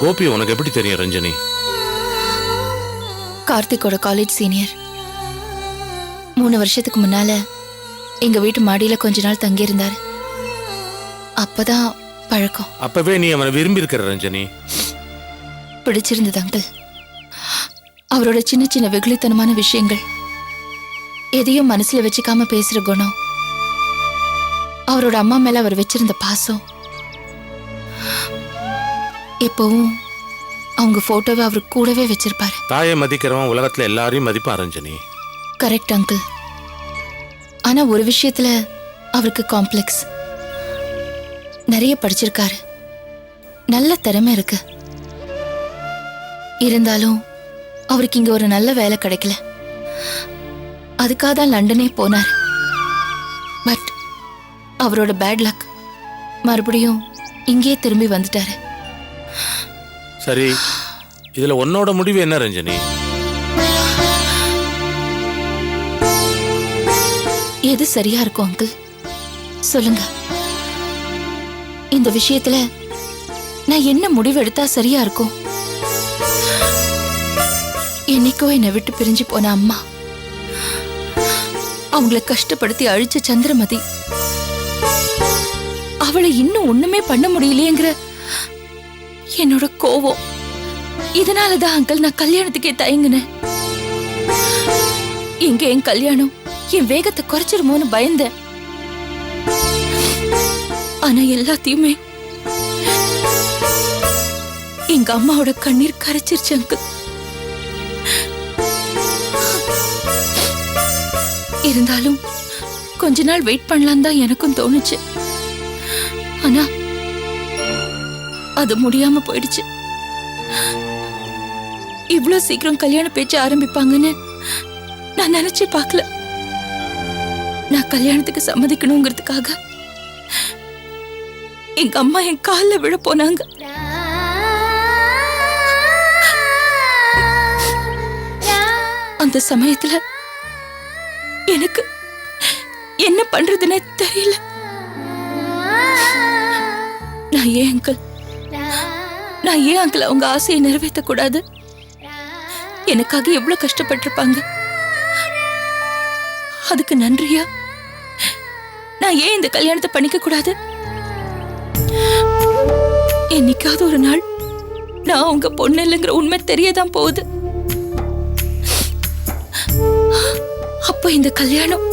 கோபி உனக்கு எப்படி தெரியும் ரஞ்சனி? கார்த்திகோட college senior. 3 வருஷத்துக்கு முன்னால எங்க வீட்டு மாடியில கொஞ்ச நாள் தங்கி இருந்தாரு. அப்பதான் பழக்கம். அப்பவே நீ அவனை விரும்பி இருக்கிற ரஞ்சனி? பிடிச்சிருந்தது அங்கிள். அவரோட சின்ன சின்ன வெகுளித்தனமான விஷயங்கள், எதையும் மனசுல வச்சுக்காம பேசுற குணம், அவரோட அம்மா மேல அவர் வச்சிருந்த பாசம், எப்பவும் அவங்க போட்டோவை அவர் கூடவே வச்சிருப்பாரு. தாயை மதிக்கிறவன் உலகத்துல எல்லாரையும் மதிப்பான் ரஞ்சனி. Correct uncle. ஆனா ஒரு விஷயத்துல அவருக்கு காம்ப்ளெக்ஸ். நிறைய படிச்சிருக்காரு, நல்ல திறமை இருக்கு. இருந்தாலும் அவருக்கு இங்க ஒரு நல்ல வேலை கிடைக்கல. அதுக்காக தான் லண்டனே போனார். பட் அவரோட பேட் லக், மறுபடியும் இங்கேயே திரும்பி வந்துட்டாரு. சரி, இதுல உன்னோட முடிவு என்ன ரஞ்சனி? எது சரியா இருக்கும் அங்கிள் சொல்லுங்க. இந்த விஷயத்துல நான் என்ன முடிவு எடுத்தா சரியா இருக்கும்? என்னைக்கோ என்னை விட்டு பிரிஞ்சு போன அம்மா, அவங்கள கஷ்டப்படுத்தி அழிச்ச சந்திரமதி, அவளை இன்னும் ஒண்ணுமே பண்ண முடியலையேங்கிற என்னோட கோவம். இதனாலதான் அங்கிள் நான் கல்யாணத்துக்கே தயங்குனேன். எங்க என் கல்யாணம் என் வேகத்தை குறைச்சிருமோன்னு பயந்தேன். ஆனா எல்லாத்தையுமே எங்க அம்மாவோட கண்ணீர் கரைச்சிருச்சு அங்கிள். இருந்தாலும் கொஞ்ச நாள் வெயிட் பண்ணலாம் தான் எனக்கும் தோணுச்சு. ஆனா அது முடியாம போயிடுச்சு. இவ்ளோ சீக்கிரம் கல்யாண பேச்சு ஆரம்பிப்பாங்கன்னு நான் நினைச்சு பார்க்கல. நான் கல்யாணத்துக்கு சம்மதிக்கணுங்கிறதுக்காக எங்க அம்மா என் காலில் விழ போனாங்க. அந்த சமயத்துல எனக்கு என்ன பண்றதுன்னே தெரியல. நான் ஏன் அங்கிள் அவங்க ஆசையை நிறைவேற்ற கூடாது? எனக்காக எவ்வளவு கஷ்டப்பட்டிருப்பாங்க. அதுக்கு நன்றியா நான் ஏன் இந்த கல்யாணத்தை பண்ணிக்க கூடாது? என்னைக்காவது ஒரு நாள் நான் அவங்க பொண்ணு இல்லைங்கிற உண்மை தெரியதான் போகுது. அப்ப இந்த கல்யாணம்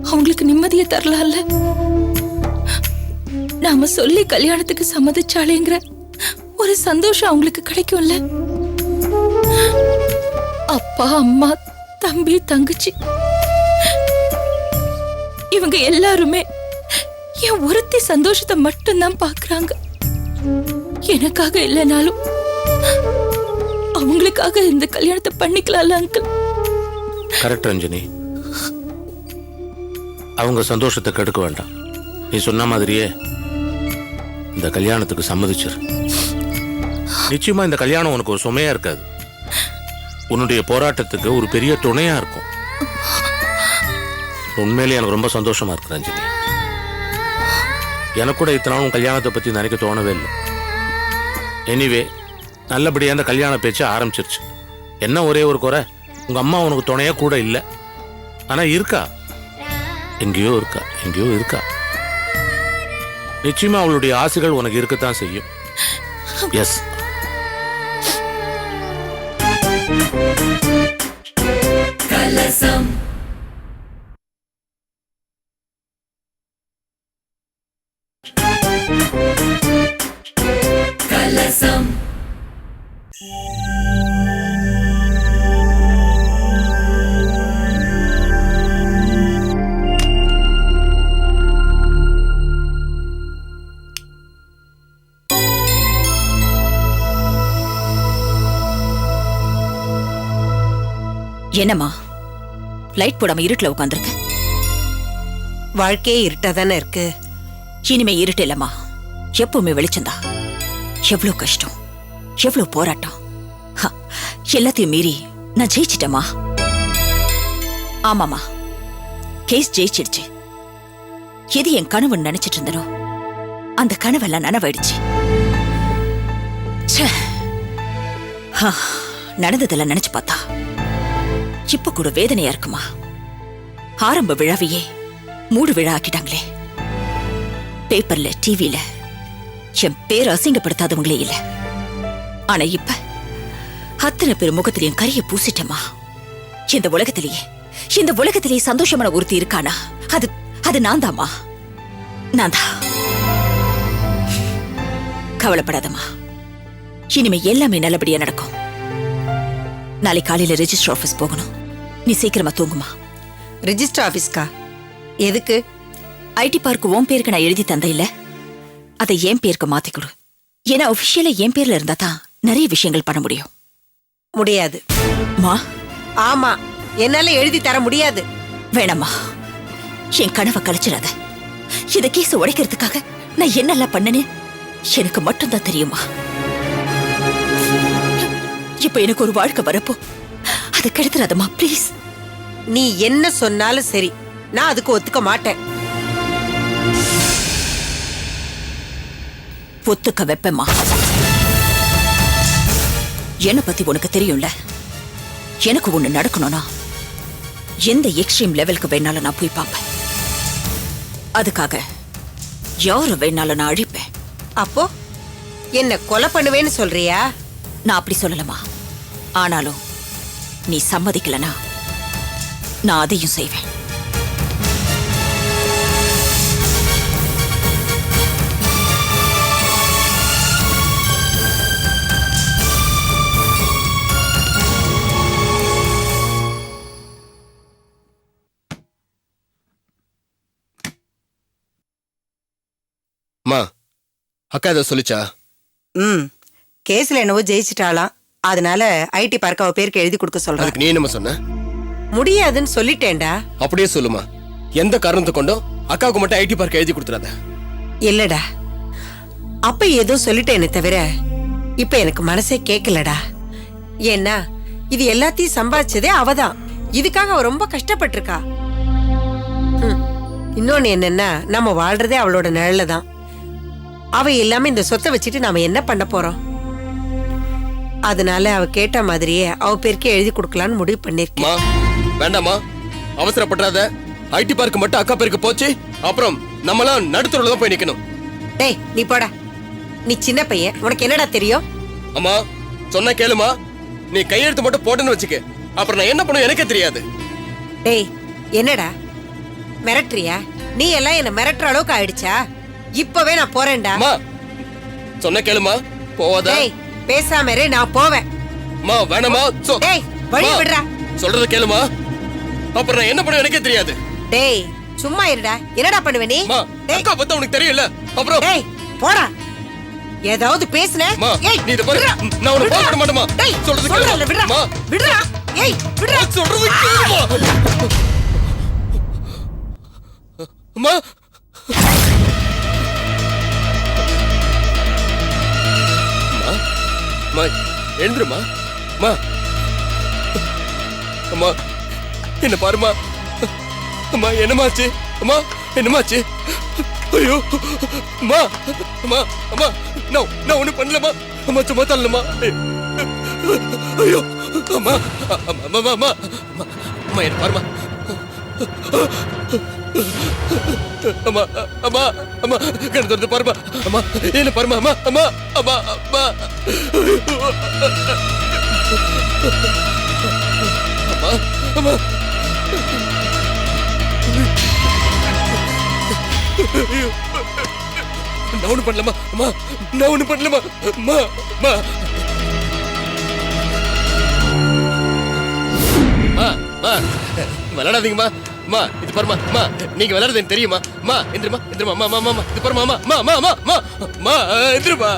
அவங்களுக்கு நிம்மதியை தரலாம்ல. நாம சொல்லி கல்யாணத்துக்கு சம்மதிச்சாலேங்கிற ஒரு சந்தோஷம் அவங்களுக்கு கிடைக்கும்ல. அப்பா, அம்மா, தம்பி, தங்கச்சி, இவங்க எல்லாருமே என் ஒருத்தி சந்தோஷத்தை மட்டும்தான் பாக்குறாங்க. எனக்காக இல்லைனாலும் அவங்களுக்காக இந்த கல்யாணத்தை பண்ணிக்கலாம்ல அங்கிள். கரெக்ட் ரஞ்சனி, அவங்க சந்தோஷத்தை கெடுக்க வேண்டாம். நீ சொன்ன மாதிரியே இந்த கல்யாணத்துக்கு சம்மதிச்சிரு. நிச்சயமா இந்த கல்யாணம் உனக்கு ஒரு சுமையா இருக்காது. உன்னுடைய போராட்டத்துக்கு ஒரு பெரிய துணையா இருக்கும். உண்மையிலே எனக்கு ரொம்ப சந்தோஷமா இருக்கு ரஞ்சனி. எனக்கு கூட இத்தனை நாள் கல்யாணத்தை பத்தி நினைக்க தோணவே இல்லை. எனிவே, நல்லபடியா அந்த கல்யாண பேச்சு ஆரம்பிச்சிருச்சு. என்ன ஒரே ஒரு குறை, உங்க அம்மா உனக்கு துணையா கூட இல்லை. ஆனா இருக்கா, எங்கேயோ இருக்கா. நிச்சயமா அவளுடைய ஆசைகள் உனக்கு இருக்கத்தான் செய்யும். எஸ். கலசம். கலசம். என்னம்மா லைட் போடாம இருட்டுல உட்காந்துருக்கு? வாழ்க்கையே இருட்டா தானே இருக்கு. இனிமே இருட்டு இல்லம்மா, எப்பவுமே வெளிச்சந்தா. எவ்வளவு கஷ்டம், எவ்வளவு போராட்டம், எல்லாத்தையும் மீறி நான் ஜெயிச்சிட்டேம்மா. ஆமாமா, கேஸ் ஜெயிச்சிடுச்சு. எது என் கனவுன்னு நினைச்சிட்டு இருந்தனோ அந்த கனவெல்லாம் நனவாயிடுச்சு. ச்சே. ஹா, நடந்ததெல்லாம் நினைச்சு பார்த்தா இப்ப கூட வேதனையா இருக்குமா? ஆரம்ப விழாவையே மூடு விழா ஆக்கிட்டாங்களே. பேப்பர்ல டிவில என் பேர் அசிங்கப்படுத்தாதவங்களே இல்ல. ஆனா இப்ப அத்தனை பேர் முகத்திலையும் கரிய பூசிட்டமா. இந்த உலகத்திலேயே சந்தோஷமான ஒருத்தி இருக்கானா? அது நான் தாமா. நான் தான். கவலைப்படாதம்மா, இனிமே எல்லாமே நல்லபடியா நடக்கும். நாளை காலையில ரெஜிஸ்டர் ஆபீஸ் போகணும். நீ சீக்கிரமா தூங்குமா. ரெஜிஸ்டர் ஆபீஸ்க்கா? எதுக்கு? ஐடி பார்க் உன் பேருக்கு நான் எழுதி தந்த இல்ல, அதை என் பேருக்கு மாத்தி கொடு. ஏன்னா ஒபிஷியலா என் பேர்ல இருந்தா தான் நிறைய விஷயங்கள் பண்ண முடியும். முடியாது. மா, ஆமா, என்னால எழுதி தர முடியாது. வேணாம்மா, என் கனவை கலைச்சிடாத. இந்த கேஸ உடைக்கிறதுக்காக நான் என்னெல்லாம் பண்ணனே எனக்கு மட்டும்தான் தெரியுமா. இப்ப எனக்கு ஒரு வாழ்க்கை வரப்போ அதை கெடுத்துறாதம்மா ப்ளீஸ். நீ என்ன சொன்னாலும் சரி, நான் அதுக்கு ஒத்துக்க மாட்டேன். ஒத்துக்க வைப்பேம்மா. என்ன பத்தி உனக்கு தெரியும்ல. எனக்கு ஒண்ணு நடக்கணும்னா எந்த எக்ஸ்ட்ரீம் லெவலுக்கு வேணாலும் நான் போய் பார்ப்பேன். அதுக்காக யார வேணாலும் நான் அழிப்பேன். அப்போ என்ன கொலை பண்ணுவேன்னு சொல்றியா? நான் அப்படி சொல்லலமா. ஆனாலும் நீ சம்மதிக்கலனா நான் அதையும் செய்வேன். அம்மா, அக்கா ஏதோ சொல்லிச்சா? கேஸ்ல என்னவோ ஜெயிச்சிட்டாலாம். அதனால ஐடி பார்க்க அவ பேருக்கு எழுதி கொடுக்க சொல்றேன். அதுக்கு நீ என்னமா சொன்ன? முடியாதுன்னு சொல்லிட்டேன்டா. அப்படியே சொல்லுமா. எந்த காரணத்தை கொண்டோ அக்காவுக்கு மட்டும் ஐடி பார்க்க எழுதி கொடுத்துறாத. இல்லடா, அப்ப ஏதோ சொல்லிட்டேனே தவிர இப்ப எனக்கு மனசே கேட்கலடா. ஏன்னா இது எல்லாத்தையும் சம்பாதிச்சதே அவதான். இதுக்காக அவ ரொம்ப கஷ்டப்பட்டிருக்கா. இன்னொன்னு என்னன்னா, நம்ம வாழ்றதே அவளோட நிழல்ல தான். அவ இல்லாம இந்த சொத்தை வச்சுட்டு நாம என்ன பண்ண போறோம்? அதனால அவ கேட்ட மாதிரியே அவ பேருக்கே எழுதி கொடுக்கலான்னு முடிவு பண்ணிருக்கேன். வேண்டாமா, அவசரப்படாத. ஐடி பார்க் மட்டும் அக்கா பேருக்கு போச்சு, அப்புறம் நம்மளாம் நடுத்தரோட தான் போய் நிக்கணும். டேய், நீ போடா. நீ சின்ன பையன், உனக்கு என்னடா தெரியும்? அம்மா சொன்னா கேளுமா. நீ கையெழுத்து மட்டும் போட்டுன்னு வச்சுக்க, அப்புறம் நான் என்ன பண்ணுவேன் எனக்கே தெரியாது. டேய், என்னடா மிரட்டுறியா? நீ எல்லாம் என்ன மிரட்டுற அளவுக்கு ஆயிடுச்சா? இப்பவே நான் போறேன்டா. சொன்ன கேளுமா, போவாத. டேய், பேசாம இரு, நான் போவேன். மா வேணாமா. டேய், வழி விடுடா. சொல்றத கேளுமா, அப்புறம் நான் என்ன பண்ணுவேன் எனக்கே தெரியாது. டேய், சும்மா இருடா. என்னடா பண்ணுவே நீ? அக்கா பத்தி உனக்கு தெரியல. அப்புறம் டேய், போடா. ஏதாவது பேசுனே? ஏய், நீ இத பாரு. நான் உன்னை போக விட மாட்டேமா. சொல்றத கேளுமா. விடுடா. விடுடா. ஏய், விடுடா. சொல்றத கேளுமா. அம்மா, அம்மா எழுந்துருமா. அம்மா, அம்மா என்ன பாருமா. அம்மா என்னமாச்சு? அம்மா என்னமாச்சு? ஐயோ அம்மா, அம்மா, அம்மா நான் ஒண்ணு பண்ணலமா. அம்மா சும்மா தள்ளமா. ஐயோ அம்மா, அம்மா, அம்மா, அம்மா என்ன பாருமா. அம்மா, அம்மா, அம்மா கண்ணு திறந்து பாருமா. அம்மா என்ன பாருமா. அம்மா, அம்மா, அம்மா, அம்மா, அம்மா, அம்மா. நான் ஒண்ணு பண்ணலமா. அம்மா நான் ஒண்ணு பண்ணலமா. அம்மா, அம்மா, விளையாடாதீங்கம்மா. அம்மா இது பாருமா. அம்மா நீங்க விளையாடுறது எனக்கு தெரியுமா. அம்மா எந்திரமா, எந்திரமா. அம்மா, அம்மா, அம்மா இது பாருமா. அம்மா, அம்மா, அம்மா, அம்மா, அம்மா எந்திரமா.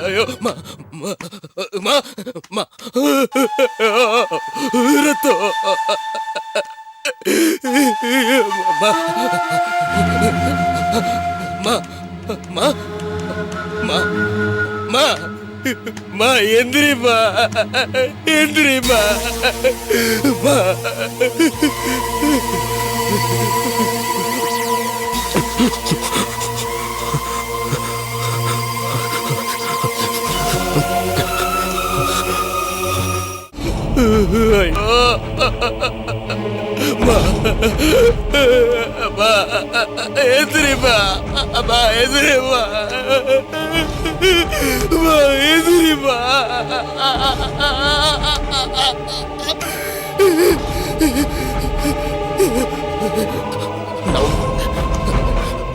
ஐயோ அம்மா, அம்மா, அம்மா, அம்மா ரத்தம். அம்மா, அம்மா, அம்மா, அம்மா, அம்மா, அம்மா எந்திரிமா, எந்திரிமா. அம்மா அம்மா எதிரிமா அம்மா எதிரிமா அம்மா எதிரிமா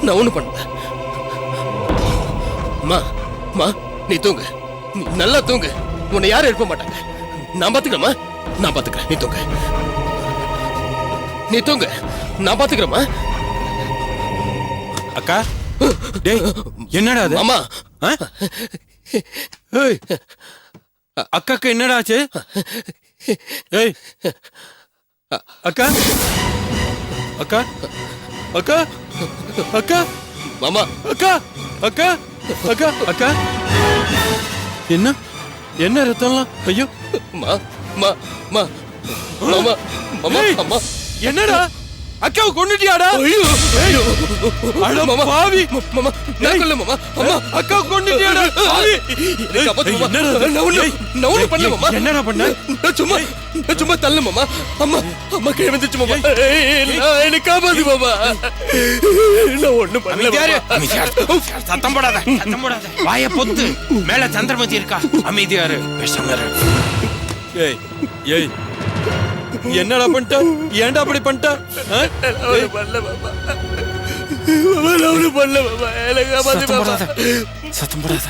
நான் ஒண்ணு பண்ண அம்மா நீ தூங்கு, நீ நல்லா தூங்கு. உன்னை யாரும் எழுப்ப மாட்டாங்க. நான் பாத்துக்கிறேம்மா, நான் பாத்துக்கிறேன். நீ தூங்கு, நீ தூங்கு, நான் பாத்துக்கிறேம்மா. அக்கா, டேய் என்னடா அது? அம்மா ஏய், அக்காக்கு என்னடா ஆச்சு? ஏய் அக்கா, அக்கா, அக்கா, அக்கா, மாமா அக்கா, அக்கா, அக்கா, அக்கா, என்ன என்ன ரத்தம்லாம்? ஐயோ, மா மா மா மாமா மாமா ஏய், அம்மா என்னடா அக்காவை கொன்னுட்டியாடா? ஐயோ ஐயோ அட மாமா பாவி, மாமா நான் கொல்ல மாமா அம்மா அக்காவை கொன்னுட்டியாடா? பாவி. எனக்கு அப்பா ஏய், மாமா என்னடா? நான் ஒண்ணு பண்ணல மாமா. என்னடா பண்ண? நான் சும்மா தள்ள மாமா. அம்மா அம்மா கீழே வந்துச்சு மாமா. நான் எனக்கு காப்பாத்து மாமா. நான் ஒண்ணு பண்ணல மாமா. சத்தம் போடாத, சத்தம் போடாத. வாயை பொத்து. மேல சந்திரமதி இருக்கா, அமைதியாரு, பேசாம இரு. ஏய் ஏய், என்னடா பண்ணிட்ட? ஏன்டா அப்படி பண்ணிட்ட? நான் ஒண்ணு பண்ணல மாமா. மாமா நான் ஒண்ணு பண்ணல மாமா. எனக்கு காப்பாத்து சத்தம் மாமா. போடாத, சத்தம் போடாத.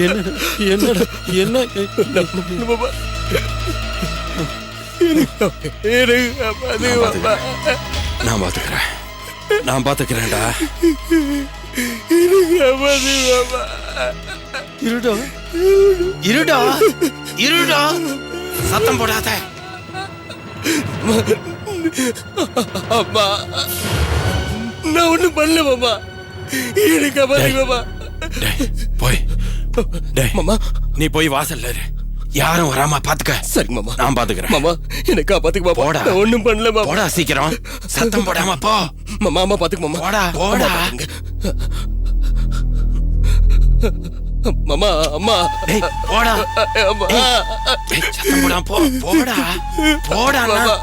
என்னடா என்னடா என்ன? மாமா எனக்கு காப்பாத்து மாமா. நான் பாத்துக்கிறேன், நான் பாத்துக்கிறேன்டா. எனக்கு காப்பாத்து மாமா. இருடா இருடா இருடா, சத்தம் போடாத. அம்மா நான் ஒண்ணும் பண்ணல மாமா. எனக்கு காப்பாத்து மாமா. டேய் போய், டேய் மாமா நீ போய் வாசல்ல இரு, யாரும் வராம பாத்துக்க. சரி மாமா, நான் பாத்துக்கிறேன். மாமா எனக்கு காப்பாத்துக்கு மாமா. போடா. நான் ஒண்ணும் பண்ணல மாமா. போடா சீக்கிரம், சத்தம் போடாம போ. மாமா அம்மா பாத்துக்கு மாமா. போடா அம்மா போடா. பாத்துக்குங்க. மாமா அம்மா டேய் போடா. அம்மா டேய் சத்தம் போடாம போ. போடா போடா. மாமா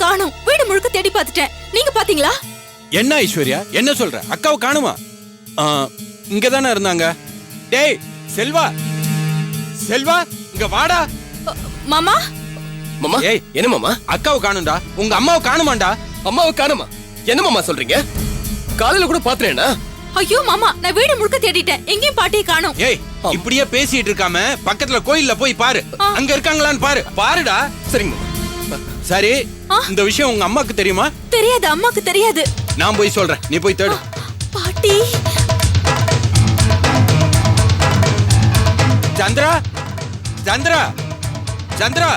காணோம். வீடு முழுக்க தேடி பார்த்துட்டேன். நீங்க பாத்தீங்களா? என்ன ஐஸ்வர்யா, என்ன சொல்ற? அக்காவை காணுமா? இங்க தானே இருந்தாங்க. டேய் செல்வா, செல்வா இங்க வாடா. மாமா மாமா ஏய் என்ன மாமா? அக்காவை காணும்டா, உங்க அம்மாவை காணுமாண்டா? அம்மாவை காணுமா? என்ன மாமா சொல்றீங்க? காலையில கூட பாத்துறேன்னா. ஐயோ மாமா, நான் வீடு முழுக்க தேடிட்டேன். எங்கேயும் பாட்டியை காணோம். ஏய் இப்படியே பேசிட்டு இருக்காம பக்கத்துல கோயில்ல போய் பாரு, அங்க இருக்காங்களான்னு பாரு. பாருடா. சரிங்க மாமா. சரி, இந்த விஷயம் உங்க அம்மாக்கு தெரியுமா? தெரியாது, அம்மாக்கு தெரியாது. நான் போய் சொல்றேன், நீ போய் தேடு. பாட்டி சந்திரா, சந்திரா, சந்திரா,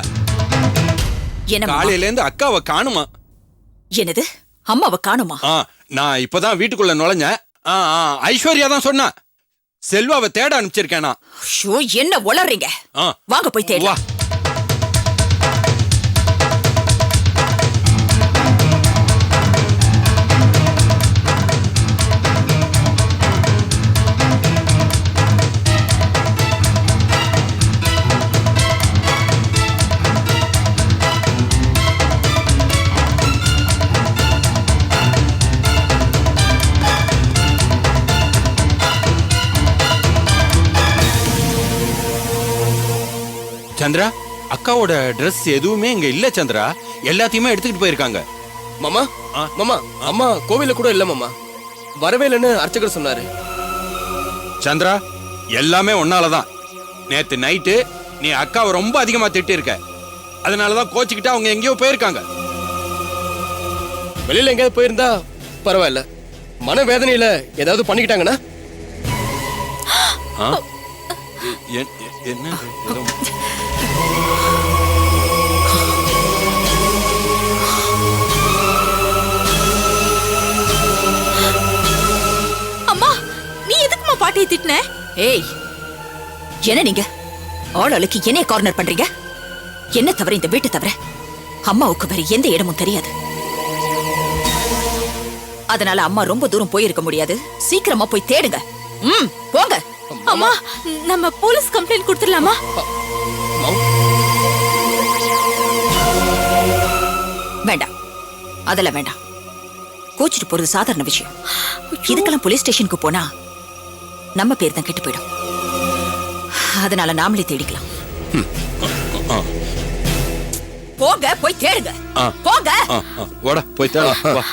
என்ன காலையில இருந்து அக்காவை காணுமா? என்னது அம்மாவை காணுமா? நான் இப்பதான் வீட்டுக்குள்ள நுழைஞ்சேன். ஐஸ்வர்யா தான் சொன்னா, செல்வாவை தேட அனுப்பிச்சிருக்கேனா. ஷோ, என்ன உளறீங்க? வாங்க போய் தேடு. வா. சந்திரா, அக்காவோட Dress எதுவுமே இங்க இல்ல சந்திரா. எல்லாத்தையுமே எடுத்துக்கிட்டு போயிருக்காங்க. மாமா மாமா அம்மா கோவில்ல கூட இல்ல மாமா. வரவே இல்லைன்னு அர்ச்சகர் சொன்னாரு. சந்திரா, எல்லாமே உன்னாலதான். நேத்து நைட்டு நீ அக்காவை ரொம்ப அதிகமா திட்டிருக்க. அதனாலதான் கோச்சுக்கிட்டு அவங்க எங்கேயோ போயிருக்காங்க. வெளியில எங்கேயாவது போயிருந்தா பரவாயில்ல. மனவேதனையில ஏதாவது பண்ணிக்கிட்டாங்கன்னா ஆ? என்ன ஏதோ அம்மா, நீ எதுக்குமா பாட்டியை திட்டின? ஏய், என்ன நீங்க ஆளுக்கு என்னைய கார்னர் பண்றீங்க? என்ன தவிர இந்த வீட்டை தவிர அம்மாவுக்கு வேற எந்த இடமும் தெரியாது. அதனால அம்மா ரொம்ப தூரம் போயிருக்க முடியாது. சீக்கிரமா போய் தேடுங்க. போங்க. அம்மா, நம்ம போலீஸ் கம்ப்ளைண்ட் கொடுத்துடலாமா? வேண்டாம், அதெல்லாம் வேண்டாம். கோச்சிட்டு போறது சாதாரண விஷயம். இதுக்கெல்லாம் போலீஸ் ஸ்டேஷனுக்கு போனா நம்ம பேர் தான் கெட்டு போயிடும். அதனால நாமளே தேடிக்கலாம். ஆ. போங்க, போய் தேடுங்க. ஆ. போங்க. வாடா போய் தேடலாம். வா.